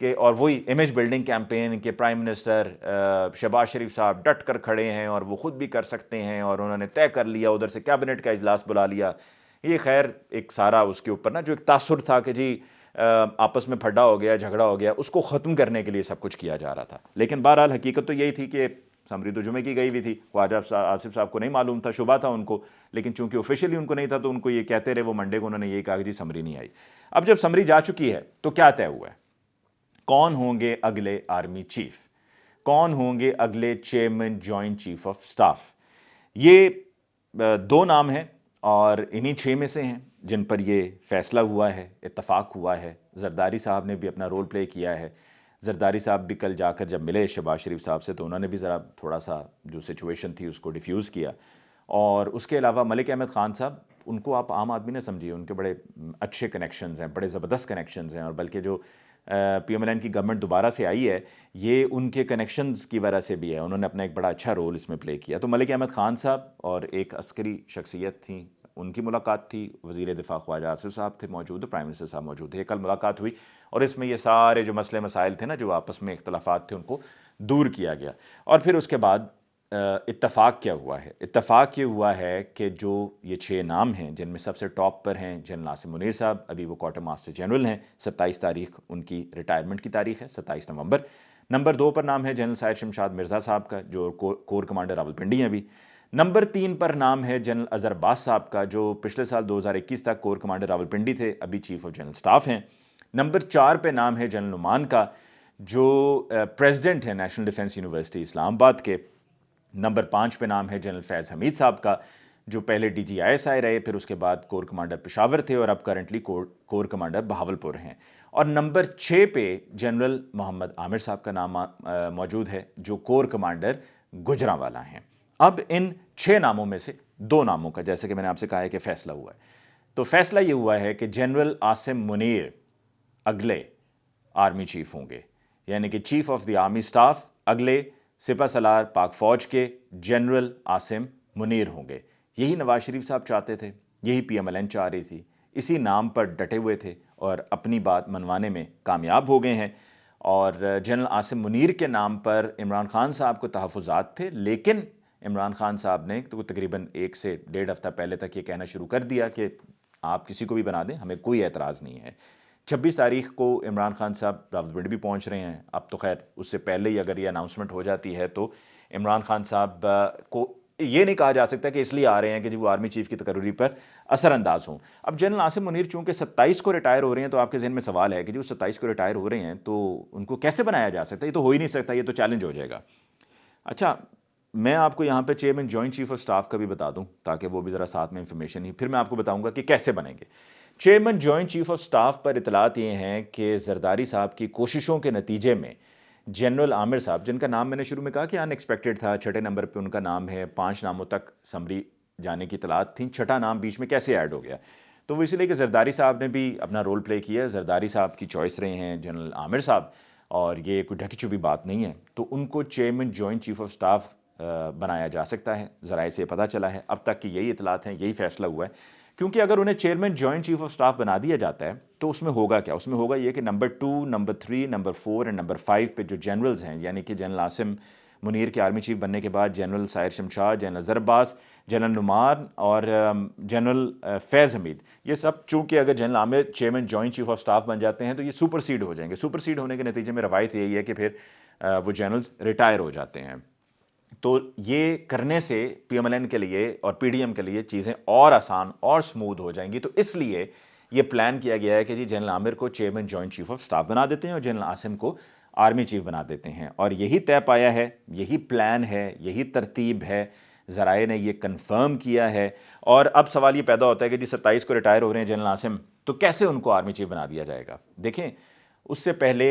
کہ اور وہی امیج بلڈنگ کیمپین کہ پرائم منسٹر شہباز شریف صاحب ڈٹ کر کھڑے ہیں اور وہ خود بھی کر سکتے ہیں اور انہوں نے طے کر لیا, ادھر سے کیبنٹ کا اجلاس بلا لیا. یہ خیر ایک سارا اس کے اوپر نا جو ایک تاثر تھا کہ جی آپس میں پھڈا ہو گیا, جھگڑا ہو گیا, اس کو ختم کرنے کے لیے سب کچھ کیا جا رہا تھا. لیکن بہرحال حقیقت تو یہی تھی کہ سمری تو جمعے کی گئی ہوئی تھی, خواجہ آصف صاحب کو نہیں معلوم تھا, شبہ تھا ان کو, لیکن چونکہ آفیشیلی ان کو نہیں تھا تو ان کو یہ کہتے رہے وہ منڈے کو انہوں نے یہ کہا کہ جی سمری نہیں آئی. اب جب سمری جا چکی ہے تو کیا طے ہوا ہے؟ کون ہوں گے اگلے آرمی چیف, کون ہوں گے اگلے chairman joint chief of staff? یہ دو نام ہیں اور انہی 6 میں سے ہیں جن پر یہ فیصلہ ہوا ہے, اتفاق ہوا ہے. زرداری صاحب نے بھی اپنا رول پلے کیا ہے. زرداری صاحب بھی کل جا کر جب ملے شہباز شریف صاحب سے تو انہوں نے بھی ذرا تھوڑا سا جو سچویشن تھی اس کو ڈیفیوز کیا. اور اس کے علاوہ ملک احمد خان صاحب, ان کو آپ عام آدمی نہ سمجھیے, ان کے بڑے اچھے کنیکشنز ہیں, بڑے زبردست کنیکشنز ہیں, اور بلکہ جو پی ایم ایل این کی گورنمنٹ دوبارہ سے آئی ہے یہ ان کے کنیکشنز کی وجہ سے بھی ہے. انہوں نے اپنا ایک بڑا اچھا رول اس میں پلے کیا. تو ملک احمد خان صاحب اور ایک عسکری شخصیت تھیں, ان کی ملاقات تھی. وزیر دفاع خواجہ آصف صاحب تھے موجود, پرائم منسٹر صاحب موجود تھے. کل ملاقات ہوئی اور اس میں یہ سارے جو مسئلے مسائل تھے نا, جو آپس میں اختلافات تھے, ان کو دور کیا گیا. اور پھر اس کے بعد اتفاق کیا ہوا ہے؟ اتفاق یہ ہوا ہے کہ جو یہ 6 نام ہیں جن میں سب سے ٹاپ پر ہیں جنرل عاصم منیر صاحب, ابھی وہ کوارٹر ماسٹر جنرل ہیں. 27 تاریخ ان کی ریٹائرمنٹ کی تاریخ ہے, 27 نومبر. نمبر 2 پر نام ہے جنرل سائر شمشاد مرزا صاحب کا, جو کور کمانڈر راولپنڈی ہیں ابھی. نمبر 3 پر نام ہے جنرل اظہر عباس صاحب کا, جو پچھلے سال 2021 تک کور کمانڈر راولپنڈی تھے, ابھی چیف آف جنرل سٹاف ہیں. نمبر 4 پہ نام ہے جنرل نعمان کا, جو پریزیڈنٹ ہیں نیشنل ڈیفنس یونیورسٹی اسلام آباد کے. نمبر 5 پہ نام ہے جنرل فیض حمید صاحب کا, جو پہلے D G I S I رہے, پھر اس کے بعد کور کمانڈر پشاور تھے اور اب کرنٹلی کور کمانڈر بہاولپور ہیں. اور نمبر 6 پہ جنرل محمد عامر صاحب کا نام موجود ہے, جو کور کمانڈر گجرانوالہ ہیں. اب ان 6 ناموں میں سے 2 ناموں کا, جیسے کہ میں نے آپ سے کہا ہے کہ فیصلہ ہوا ہے, تو فیصلہ یہ ہوا ہے کہ جنرل عاصم منیر اگلے آرمی چیف ہوں گے, یعنی کہ chief of the army staff اگلے سپہ سالار پاک فوج کے جنرل عاصم منیر ہوں گے. یہی نواز شریف صاحب چاہتے تھے, یہی پی ایم ایل این چاہ رہی تھی, اسی نام پر ڈٹے ہوئے تھے اور اپنی بات منوانے میں کامیاب ہو گئے ہیں. اور جنرل عاصم منیر کے نام پر عمران خان صاحب کو تحفظات تھے, لیکن عمران خان صاحب نے تو تقریباً 1 سے 1.5 ہفتہ پہلے تک یہ کہنا شروع کر دیا کہ آپ کسی کو بھی بنا دیں, ہمیں کوئی اعتراض نہیں ہے. 26 تاریخ کو عمران خان صاحب راولپنڈی بھی پہنچ رہے ہیں. اب تو خیر اس سے پہلے ہی اگر یہ اناؤنسمنٹ ہو جاتی ہے تو عمران خان صاحب کو یہ نہیں کہا جا سکتا کہ اس لیے آ رہے ہیں کہ جی وہ آرمی چیف کی تقرری پر اثر انداز ہوں. اب جنرل عاصم منیر چونکہ 27 کو ریٹائر ہو رہے ہیں, تو آپ کے ذہن میں سوال ہے کہ جی وہ 27 کو ریٹائر ہو رہے ہیں تو ان کو کیسے بنایا جا سکتا ہے؟ یہ تو ہو ہی نہیں سکتا, یہ تو چیلنج ہو جائے گا. اچھا, میں آپ کو یہاں پہ chairman joint chief of staff کا بھی بتا دوں تاکہ وہ بھی ذرا ساتھ میں انفارمیشن ہی, پھر میں آپ کو بتاؤں گا کہ کیسے بنیں گے. Chairman joint chief of staff پر اطلاعات یہ ہیں کہ زرداری صاحب کی کوششوں کے نتیجے میں جنرل عامر صاحب, جن کا نام میں نے شروع میں کہا کہ ان ایکسپیکٹڈ تھا, 6 نمبر پہ ان کا نام ہے, 5 ناموں تک سمری جانے کی اطلاعات تھیں, 6 نام بیچ میں کیسے ایڈ ہو گیا؟ تو وہ اس لیے کہ زرداری صاحب نے بھی اپنا رول پلے کیا. زرداری صاحب کی چوائس رہے ہیں جنرل عامر صاحب, اور یہ کوئی ڈھکی چھپی بات نہیں ہے, تو ان کو chairman joint chief of staff بنایا جا سکتا ہے. ذرائع سے پتہ چلا ہے, اب تک کی یہی اطلاعات ہیں, یہی فیصلہ ہوا ہے. کیونکہ اگر انہیں chairman joint chief of staff بنا دیا جاتا ہے تو اس میں ہوگا کیا؟ اس میں ہوگا یہ کہ نمبر 2, نمبر 3, نمبر 4 اور نمبر 5 پہ جو جنرلز ہیں, یعنی کہ جنرل عاصم منیر کے آرمی چیف بننے کے بعد general Sahir Shamshad, general Azhar Abbas, general Nauman اور جنرل فیض حمید, یہ سب چونکہ اگر general Aamir chairman joint chief of staff بن جاتے ہیں تو یہ سپر سیڈ ہو جائیں گے. سپر سیڈ ہونے کے نتیجے میں روایت یہی ہے کہ پھر وہ جنرلز ریٹائر ہو جاتے ہیں. تو یہ کرنے سے پی ایم ایل این کے لیے اور پی ڈی ایم کے لیے چیزیں اور آسان اور سموتھ ہو جائیں گی. تو اس لیے یہ پلان کیا گیا ہے کہ جی جنرل عامر کو chairman joint chief of staff بنا دیتے ہیں اور جنرل عاصم کو آرمی چیف بنا دیتے ہیں. اور یہی طے پایا ہے, یہی پلان ہے, یہی ترتیب ہے, ذرائع نے یہ کنفرم کیا ہے. اور اب سوال یہ پیدا ہوتا ہے کہ جی 27 کو ریٹائر ہو رہے ہیں جنرل عاصم, تو کیسے ان کو آرمی چیف بنا دیا جائے گا؟ دیکھیں, اس سے پہلے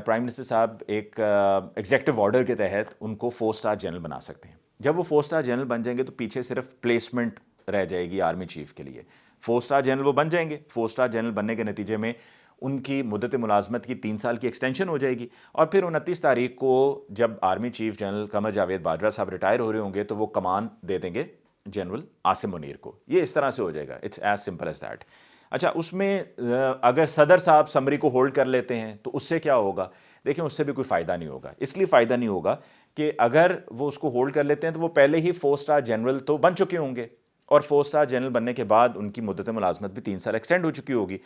پرائم منسٹر صاحب ایک ایگزیکٹو آرڈر کے تحت ان کو 4 اسٹار جنرل بنا سکتے ہیں. جب وہ 4 اسٹار جنرل بن جائیں گے تو پیچھے صرف پلیسمنٹ رہ جائے گی آرمی چیف کے لیے. 4 اسٹار جنرل وہ بن جائیں گے. 4 اسٹار جنرل بننے کے نتیجے میں ان کی مدت ملازمت کی 3 سال کی ایکسٹینشن ہو جائے گی, اور پھر 29 تاریخ کو جب army chief general Qamar Javed Bajwa صاحب ریٹائر ہو رہے ہوں گے تو وہ کمان دے دیں گے جنرل عاصم منیر کو. یہ اس طرح سے ہو جائے گا. It's as simple as that. اچھا اس میں اگر صدر صاحب سمری کو ہولڈ کر لیتے ہیں تو اس سے کیا ہوگا؟ دیکھیں اس سے بھی کوئی فائدہ نہیں ہوگا. اس لیے فائدہ نہیں ہوگا کہ اگر وہ اس کو ہولڈ کر لیتے ہیں تو وہ پہلے ہی 4 اسٹار جنرل تو بن چکے ہوں گے، اور 4 اسٹار جنرل بننے کے بعد ان کی مدت ملازمت بھی 3 سال ایکسٹینڈ ہو چکی ہوگی.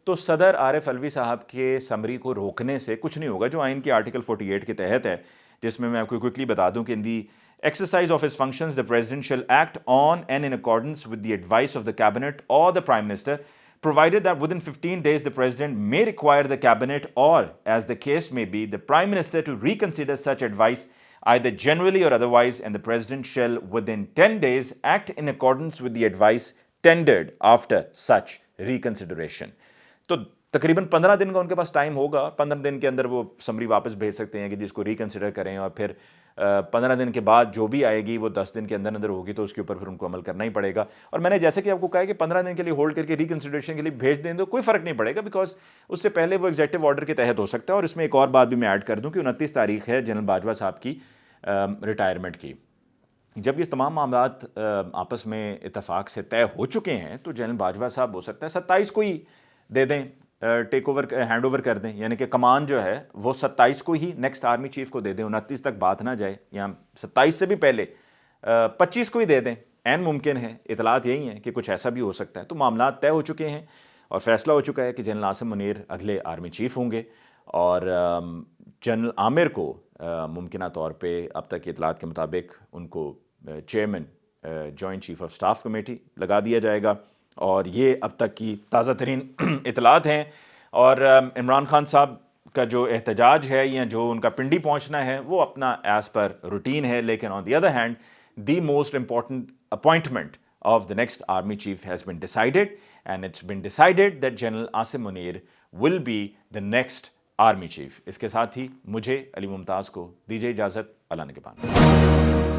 تو صدر عارف علوی صاحب کے سمری کو روکنے سے کچھ نہیں ہوگا، جو آئین کی آرٹیکل 48 کے تحت ہے، جس میں آپ کو کوئکلی بتا دوں کہ in the exercise of his functions the president shall act on and in accordance with the advice of the cabinet or the prime minister, provided that within 15 days the president may require the cabinet or, as the case may be, the prime minister to reconsider such advice either generally or otherwise, and the president shall within 10 days act in accordance with the advice tendered after such reconsideration. تو تقریباً 15 دن کا ان کے پاس time ہوگا. 15 دن کے اندر وہ summary واپس بھیج سکتے ہیں کہ جس کو ریکنسیڈر کریں، اور پھر 15 دن کے بعد جو بھی آئے گی وہ 10 دن کے اندر اندر ہوگی، تو اس کے اوپر پھر ان کو عمل کرنا ہی پڑے گا. اور میں نے جیسے کہ آپ کو کہا کہ 15 دن کے لیے ہولڈ کر کے ریکنسیڈریشن کے لیے بھیج دیں تو کوئی فرق نہیں پڑے گا، بیکاز اس سے پہلے وہ ایگزیکٹو آرڈر کے تحت ہو سکتا ہے. اور اس میں ایک اور بات بھی میں ایڈ کر دوں کہ 29 تاریخ ہے جنرل باجوہ صاحب کی ریٹائرمنٹ کی. جب یہ تمام معاملات آپس میں اتفاق سے طے ہو چکے ہیں تو جنرل باجوہ صاحب ہو سکتا ہے 27 کو ہی دے دیں، ٹیک اوور ہینڈ اوور کر دیں، یعنی کہ کمان جو ہے وہ 27 کو ہی نیکسٹ آرمی چیف کو دے دیں، 29 تک بات نہ جائے، یا 27 سے بھی پہلے 25 کو ہی دے دیں. عین ممکن ہے، اطلاعات یہی ہیں کہ کچھ ایسا بھی ہو سکتا ہے. تو معاملات طے ہو چکے ہیں اور فیصلہ ہو چکا ہے کہ جنرل عاصم منیر اگلے آرمی چیف ہوں گے، اور جنرل عامر کو ممکنہ طور پہ اب تک کی اطلاعات کے مطابق ان کو chairman joint chief of staff committee لگا دیا جائے گا. اور یہ اب تک کی تازہ ترین اطلاعات ہیں. اور عمران خان صاحب کا جو احتجاج ہے یا جو ان کا پنڈی پہنچنا ہے وہ اپنا ایز پر روٹین ہے، لیکن on the other hand the most important appointment of the next army chief has been decided, and it's been decided that general Asim Munir will be the next army chief. اس کے ساتھ ہی مجھے علی ممتاز کو دیجیے اجازت. اللہ نگہبان.